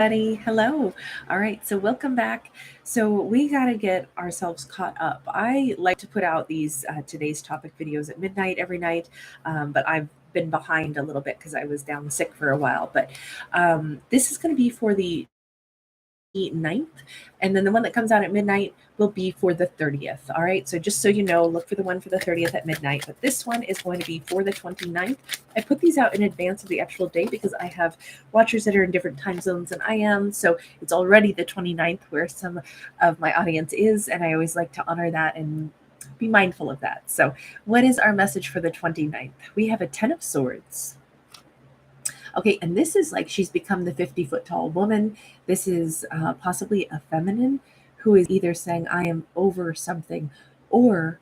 Buddy. Hello. All right, so welcome back. So we got to get ourselves caught up. I like to put out these today's topic videos at midnight every night, but I've been behind a little bit because I was down sick for a while. But this is going to be for the 29th, and then the one that comes out at midnight will be for the 30th. All right, so just so you know, look for the one for the 30th at midnight, but this one is going to be for the 29th. I put these out in advance of the actual date because I have watchers that are in different time zones than I am, so it's already the 29th where some of my audience is, and I always like to honor that and be mindful of that. So what is our message for the 29th? We have a 10 of swords. Okay, and this is like she's become the 50-foot tall woman. This is possibly a feminine who is either saying, I am over something, or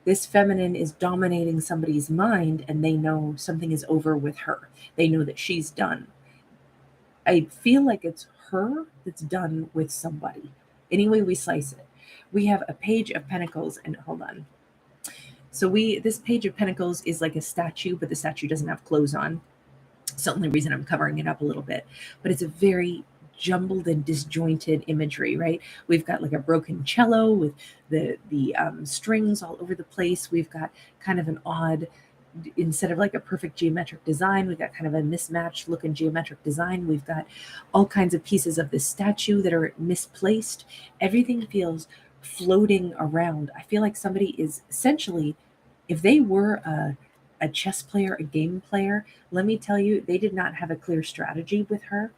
this feminine is dominating somebody's mind and they know something is over with her. They know that she's done. I feel like it's her that's done with somebody. Any way we slice it. We have a page of pentacles, and hold on. So this page of pentacles is like a statue, but the statue doesn't have clothes on. It's the only reason I'm covering it up a little bit, but it's a very jumbled and disjointed imagery, right? We've got like a broken cello with the strings all over the place. We've got kind of an odd, instead of like a perfect geometric design, we've got kind of a mismatched looking geometric design. We've got all kinds of pieces of this statue that are misplaced. Everything feels floating around. I feel like somebody is essentially, if they were a chess player, a game player, let me tell you, they did not have a clear strategy with her.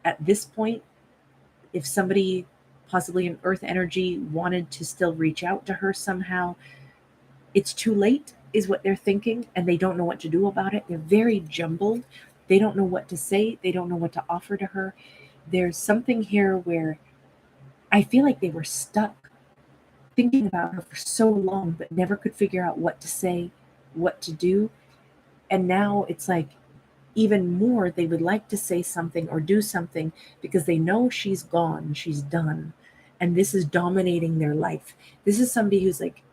At this point, if somebody, possibly an earth energy, wanted to still reach out to her somehow, it's too late, is what they're thinking, and they don't know what to do about it. They're very jumbled. They don't know what to say. They don't know what to offer to her. There's something here where I feel like they were stuck thinking about her for so long, but never could figure out what to say, what to do. And now it's like even more, they would like to say something or do something because they know she's gone, she's done. And this is dominating their life. This is somebody who's like,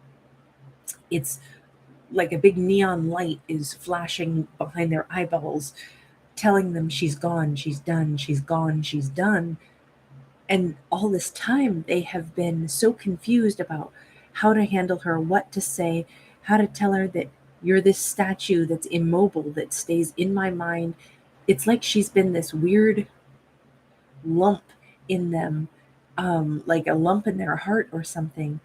it's like a big neon light is flashing behind their eyeballs, telling them she's gone, she's done, she's gone, she's done. And all this time, they have been so confused about how to handle her, what to say, how to tell her that you're this statue that's immobile, that stays in my mind. It's like she's been this weird lump in them, like a lump in their heart or something,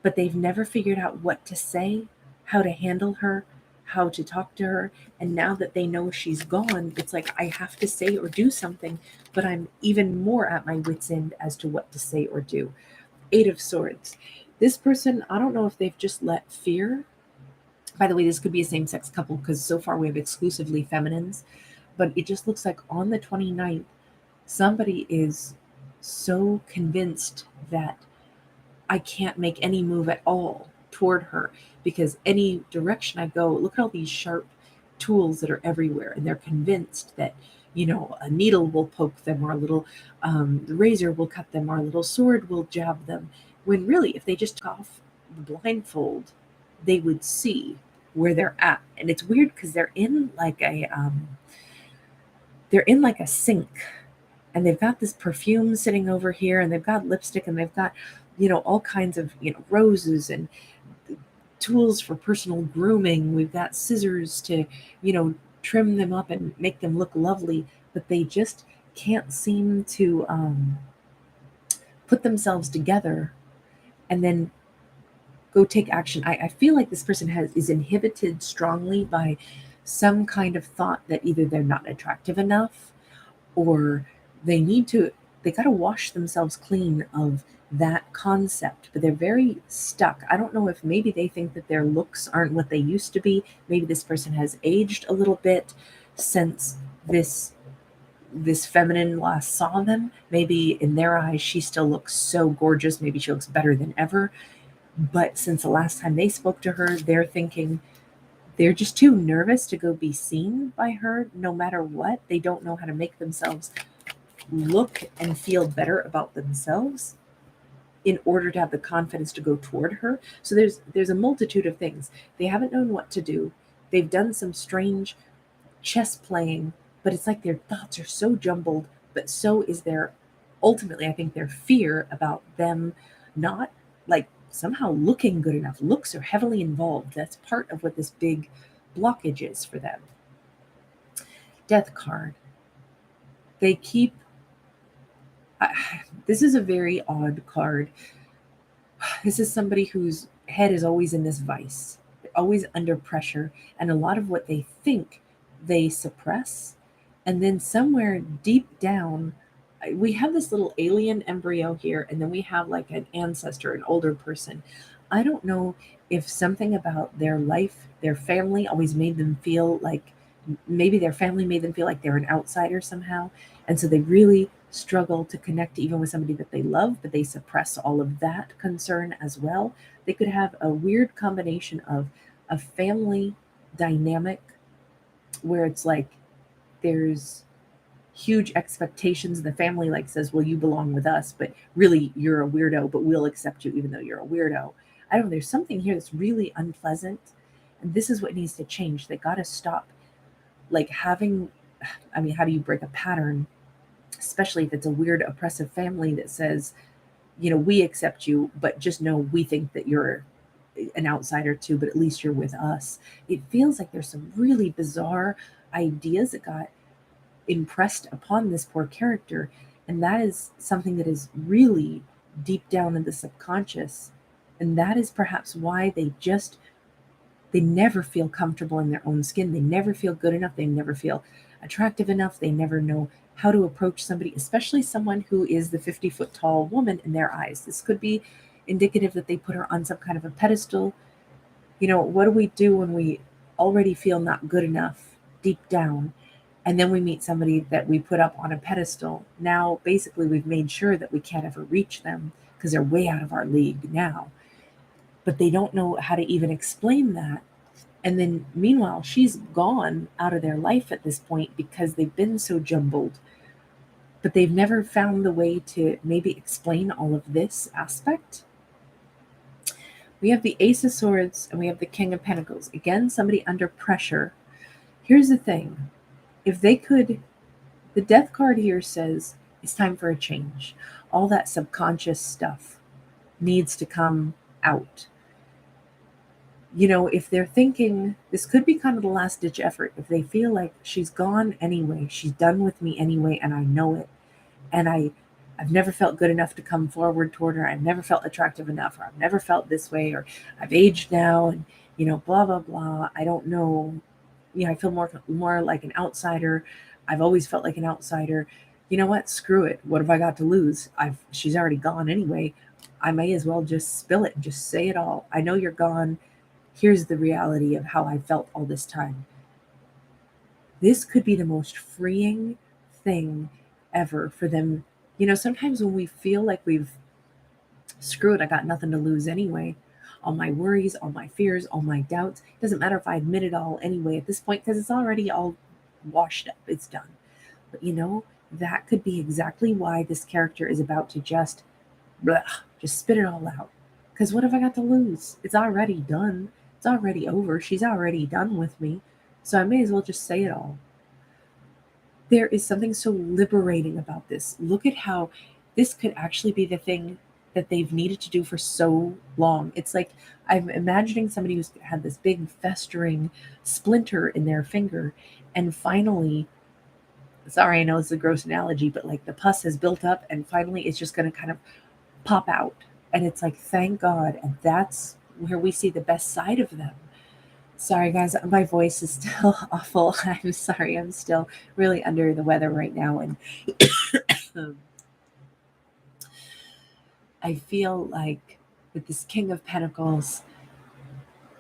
but they've never figured out what to say, how to handle her, how to talk to her. And now that they know she's gone, it's like I have to say or do something, but I'm even more at my wit's end as to what to say or do. Eight of Swords. This person, I don't know if they've just let fear. By the way, this could be a same sex couple because so far we have exclusively feminines, but it just looks like on the 29th, somebody is so convinced that I can't make any move at all toward her because any direction I go, look at all these sharp tools that are everywhere, and they're convinced that a needle will poke them, or a little razor will cut them, or a little sword will jab them. When really, if they just took off the blindfold, they would see where they're at. And it's weird because they're in like a sink, and they've got this perfume sitting over here, and they've got lipstick, and they've got all kinds of roses and tools for personal grooming. We've got scissors to trim them up and make them look lovely, but they just can't seem to put themselves together and then go take action. I feel like this person is inhibited strongly by some kind of thought that either they're not attractive enough, or they got to wash themselves clean of that concept, but they're very stuck. I don't know if maybe they think that their looks aren't what they used to be. Maybe this person has aged a little bit since this feminine last saw them. Maybe in their eyes, she still looks so gorgeous. Maybe she looks better than ever. But since the last time they spoke to her, they're thinking they're just too nervous to go be seen by her no matter what. They don't know how to make themselves look and feel better about themselves in order to have the confidence to go toward her. So there's a multitude of things. They haven't known what to do. They've done some strange chess playing, but it's like their thoughts are so jumbled, but so is their, ultimately, I think their fear about them not like somehow looking good enough. Looks are heavily involved. That's part of what this big blockage is for them. Death card. They keep, this is a very odd card. This is somebody whose head is always in this vice. They're always under pressure, and a lot of what they think they suppress. And then somewhere deep down, we have this little alien embryo here, and then we have like an ancestor, an older person. I don't know if something about their life, their family always made them feel like, maybe their family made them feel like they're an outsider somehow. And so they really struggle to connect even with somebody that they love, but they suppress all of that concern as well. They could have a weird combination of a family dynamic where it's like there's huge expectations. The family like says, well, you belong with us, but really you're a weirdo, but we'll accept you even though you're a weirdo. I don't know, there's something here that's really unpleasant. And this is what needs to change. They got to stop like having, I mean, how do you break a pattern, especially if it's a weird oppressive family that says, you know, we accept you, but just know we think that you're an outsider too, but at least you're with us. It feels like there's some really bizarre ideas that got impressed upon this poor character, and that is something that is really deep down in the subconscious. And that is perhaps why they never feel comfortable in their own skin. They never feel good enough. They never feel attractive enough. They never know how to approach somebody, especially someone who is the 50-foot tall woman in their eyes. This could be indicative that they put her on some kind of a pedestal. You know, what do we do when we already feel not good enough deep down? And then we meet somebody that we put up on a pedestal. Now, basically, we've made sure that we can't ever reach them because they're way out of our league now. But they don't know how to even explain that. And then, meanwhile, she's gone out of their life at this point because they've been so jumbled. But they've never found the way to maybe explain all of this aspect. We have the Ace of Swords and we have the King of Pentacles. Again, somebody under pressure. Here's the thing. If they could, the Death card here says it's time for a change. All that subconscious stuff needs to come out. You know, if they're thinking, this could be kind of the last ditch effort. If they feel like she's gone anyway, she's done with me anyway, and I know it, and I've never felt good enough to come forward toward her. I've never felt attractive enough, or I've never felt this way, or I've aged now, and you know, blah blah blah. I don't know. You know, I feel more like an outsider. I've always felt like an outsider. You know what? Screw it. What have I got to lose? She's already gone anyway. I may as well just spill it and just say it all. I know you're gone. Here's the reality of how I felt all this time. This could be the most freeing thing ever for them. You know, sometimes when we feel like we've screwed, I got nothing to lose anyway. All my worries, all my fears, all my doubts. It doesn't matter if I admit it all anyway at this point because it's already all washed up. It's done. But you know, that could be exactly why this character is about to just spit it all out. Because what have I got to lose? It's already done. It's already over. She's already done with me. So I may as well just say it all. There is something so liberating about this. Look at how this could actually be the thing that they've needed to do for so long. It's like I'm imagining somebody who's had this big festering splinter in their finger, and finally, sorry, I know it's a gross analogy, but like the pus has built up and finally it's just going to kind of pop out. And it's like, thank God. And that's where we see the best side of them. Sorry, guys, my voice is still awful. I'm sorry. I'm still really under the weather right now. And I feel like with this King of Pentacles,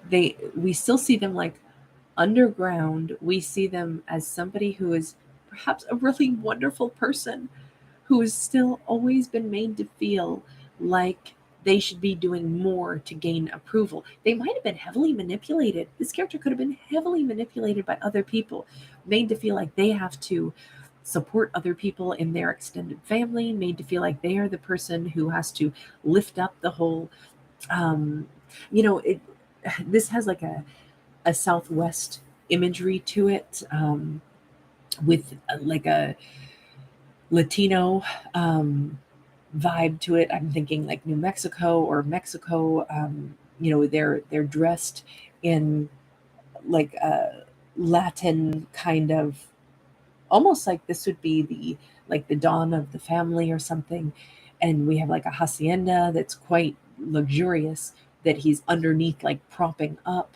we still see them like underground. We see them as somebody who is perhaps a really wonderful person who has still always been made to feel like they should be doing more to gain approval. They might have been heavily manipulated. This character could have been heavily manipulated by other people, made to feel like they have to support other people in their extended family, made to feel like they are the person who has to lift up the whole, um, you know, this has like a Southwest imagery to it, with like a Latino vibe to it. I'm thinking like New Mexico or Mexico. They're dressed in like a Latin kind of, almost like this would be the dawn of the family or something. And we have like a hacienda that's quite luxurious that he's underneath, like propping up.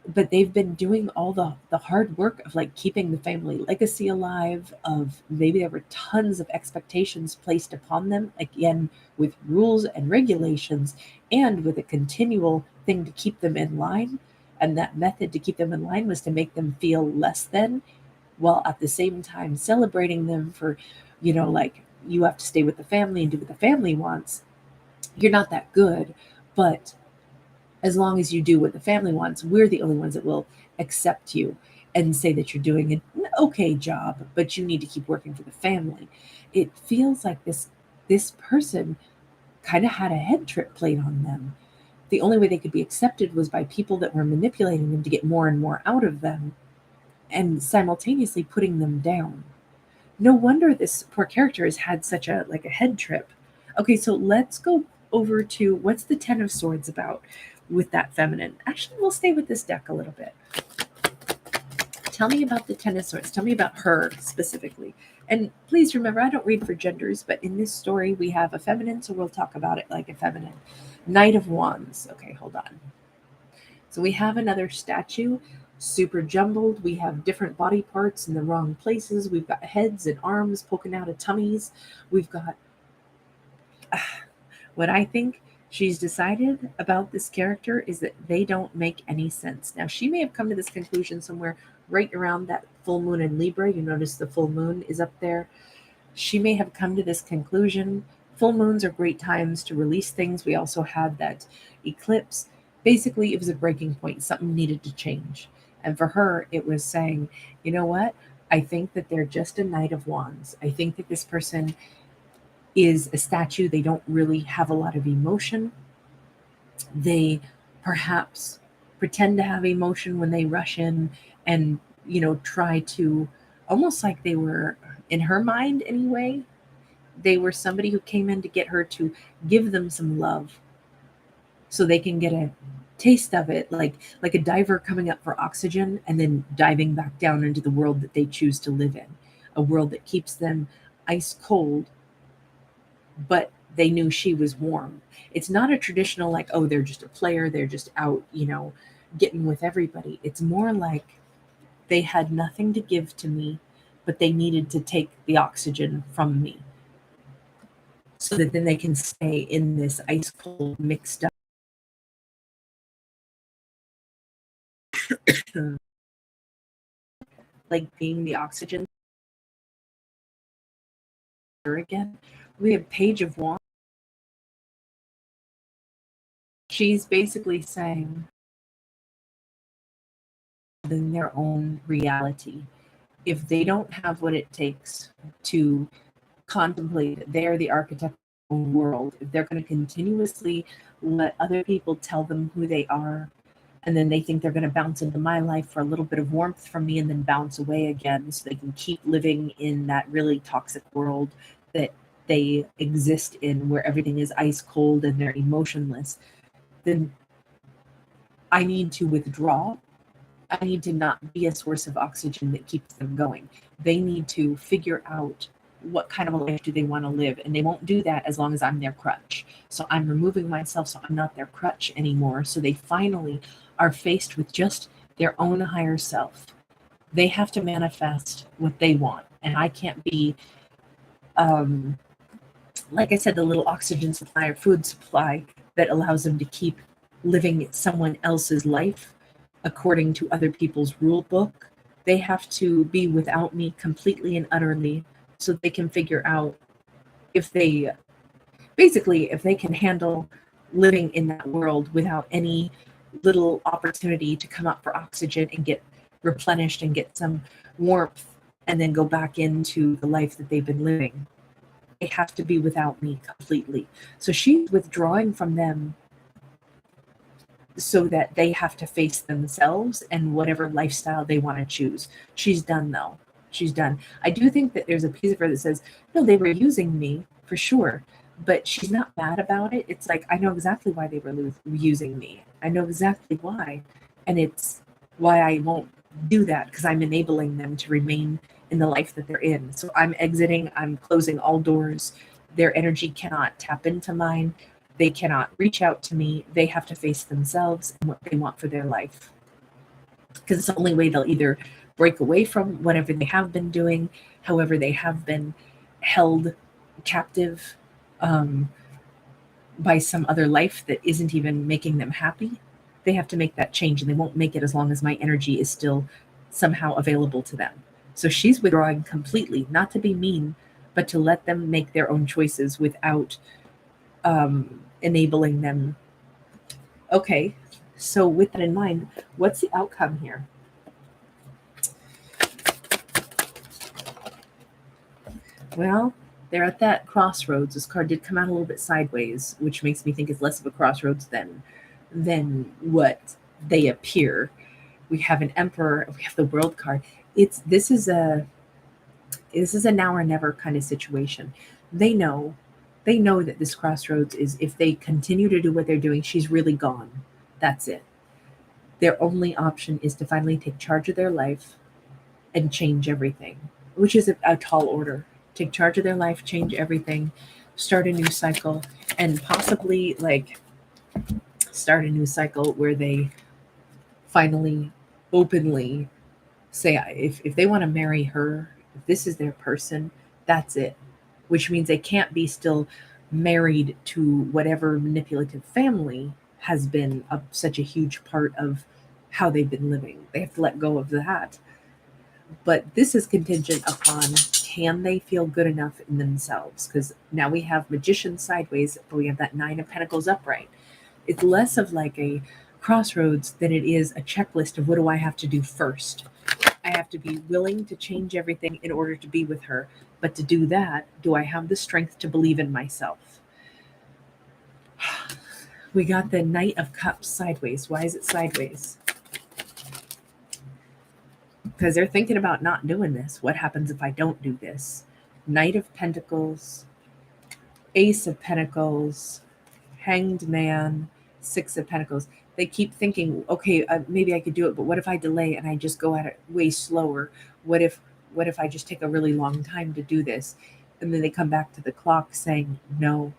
But they've been doing all the hard work of like keeping the family legacy alive. Of maybe there were tons of expectations placed upon them, again with rules and regulations, and with a continual thing to keep them in line. And that method to keep them in line was to make them feel less than, while at the same time celebrating them for, like, you have to stay with the family and do what the family wants. You're not that good, but as long as you do what the family wants, we're the only ones that will accept you and say that you're doing an okay job, but you need to keep working for the family. It feels like this person kind of had a head trip played on them. The only way they could be accepted was by people that were manipulating them to get more and more out of them and simultaneously putting them down. No wonder this poor character has had such a head trip. Okay, so let's go over to what's the Ten of Swords about with that feminine. Actually, we'll stay with this deck a little bit. Tell me about the Ten of Swords. Tell me about her specifically. And please remember, I don't read for genders, but in this story we have a feminine, so we'll talk about it like a feminine. Knight of Wands. Okay, hold on. So we have another statue, super jumbled. We have different body parts in the wrong places. We've got heads and arms poking out of tummies. We've got what I think she's decided about this character is that they don't make any sense. Now, she may have come to this conclusion somewhere right around that full moon in Libra. You notice the full moon is up there. She may have come to this conclusion. Full moons are great times to release things. We also had that eclipse. Basically, it was a breaking point. Something needed to change. And for her, it was saying, you know what? I think that they're just a Knight of Wands. I think that this person is a statue. They don't really have a lot of emotion. They perhaps pretend to have emotion when they rush in and, try to, almost like they were, in her mind anyway, they were somebody who came in to get her to give them some love so they can get a taste of it, like a diver coming up for oxygen and then diving back down into the world that they choose to live in, a world that keeps them ice cold, but they knew she was warm. It's not a traditional, like, oh, they're just a player, they're just out, getting with everybody. It's more like they had nothing to give to me, but they needed to take the oxygen from me so that then they can stay in this ice cold, mixed up, like being the oxygen again. We have Page of Wands. She's basically saying in their own reality, if they don't have what it takes to contemplate that they're the architect of their own world, if they're going to continuously let other people tell them who they are, and then they think they're going to bounce into my life for a little bit of warmth from me and then bounce away again so they can keep living in that really toxic world that they exist in, where everything is ice cold and they're emotionless, then I need to withdraw. I need to not be a source of oxygen that keeps them going. They need to figure out what kind of a life do they want to live, and they won't do that as long as I'm their crutch. So I'm removing myself so I'm not their crutch anymore. So they finally are faced with just their own higher self. They have to manifest what they want, and I can't be, like I said, the little oxygen supply or food supply that allows them to keep living someone else's life according to other people's rule book. They have to be without me completely and utterly so they can figure out if they, basically, if they can handle living in that world without any little opportunity to come up for oxygen and get replenished and get some warmth and then go back into the life that they've been living. They have to be without me completely. So she's withdrawing from them so that they have to face themselves and whatever lifestyle they want to choose. She's done though. She's done. I do think that there's a piece of her that says, no, they were using me for sure, but she's not mad about it. It's like, I know exactly why they were using me. I know exactly why. And it's why I won't do that, because I'm enabling them to remain in the life that they're in. So I'm exiting, I'm closing all doors. Their energy cannot tap into mine. They cannot reach out to me. They have to face themselves and what they want for their life. Because it's the only way they'll either break away from whatever they have been doing, however they have been held captive by some other life that isn't even making them happy. They have to make that change, and they won't make it as long as my energy is still somehow available to them. So she's withdrawing completely, not to be mean, but to let them make their own choices without enabling them. Okay, so with that in mind, what's the outcome here? Well, they're at that crossroads. This card did come out a little bit sideways, which makes me think it's less of a crossroads than what they appear. We have an emperor. We have the world card. This is a now or never kind of situation. They know that this crossroads is, if they continue to do what they're doing, she's really gone. That's it. Their only option is to finally take charge of their life and change everything, which is a tall order. Take charge of their life, change everything, start a new cycle, and possibly start a new cycle where they finally openly say, if they want to marry her, if this is their person, that's it. Which means they can't be still married to whatever manipulative family has been such a huge part of how they've been living. They have to let go of that. But this is contingent upon, can they feel good enough in themselves? Because now we have Magician sideways, but we have that Nine of Pentacles upright. It's less of like a crossroads than it is a checklist of, what do I have to do first? I have to be willing to change everything in order to be with her. But to do that, do I have the strength to believe in myself? We got the Knight of Cups sideways. Why is it sideways? Because they're thinking about not doing this. What happens if I don't do this? Knight of Pentacles, Ace of Pentacles, Hanged Man, Six of Pentacles. They keep thinking, okay, maybe I could do it, but what if I delay and I just go at it way slower? What if I just take a really long time to do this? And then they come back to the clock saying, no,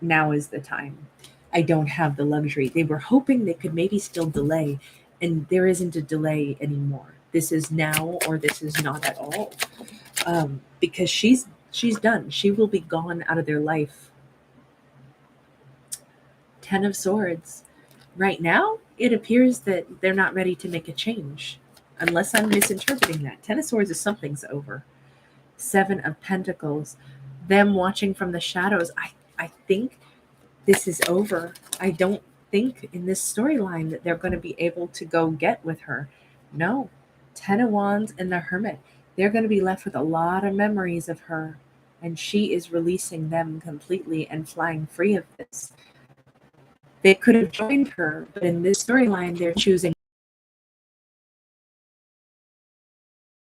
now is the time. I don't have the luxury. They were hoping they could maybe still delay, and there isn't a delay anymore. This is now, or this is not at all. Because she's done. She will be gone out of their life. Ten of Swords. Right now, it appears that they're not ready to make a change, unless I'm misinterpreting that. Ten of Swords is something's over. Seven of Pentacles. Them watching from the shadows. I think this is over. I don't think in this storyline that they're going to be able to go get with her. No. Ten of Wands and the Hermit. They're going to be left with a lot of memories of her, and she is releasing them completely and flying free of this. They could have joined her, but in this storyline, they're choosing.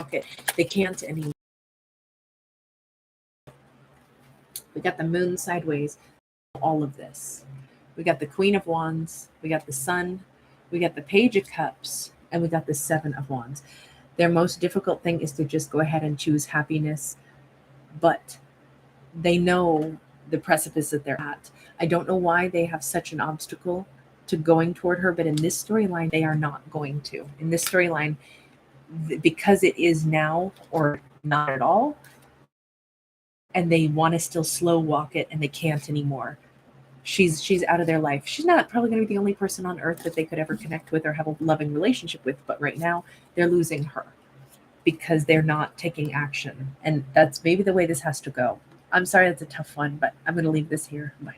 Okay, they can't anymore. We got the Moon sideways. All of this. We got the Queen of Wands. We got the Sun. We got the Page of Cups. And we got the Seven of Wands. Their most difficult thing is to just go ahead and choose happiness. But they know the precipice that they're at. I don't know why they have such an obstacle to going toward her, but in this storyline, they are not going to. In this storyline, because it is now or not at all, and they want to still slow walk it, and they can't anymore. She's out of their life. She's not probably going to be the only person on earth that they could ever connect with or have a loving relationship with, but right now, they're losing her because they're not taking action. And that's maybe the way this has to go. I'm sorry, that's a tough one, but I'm going to leave this here. Bye.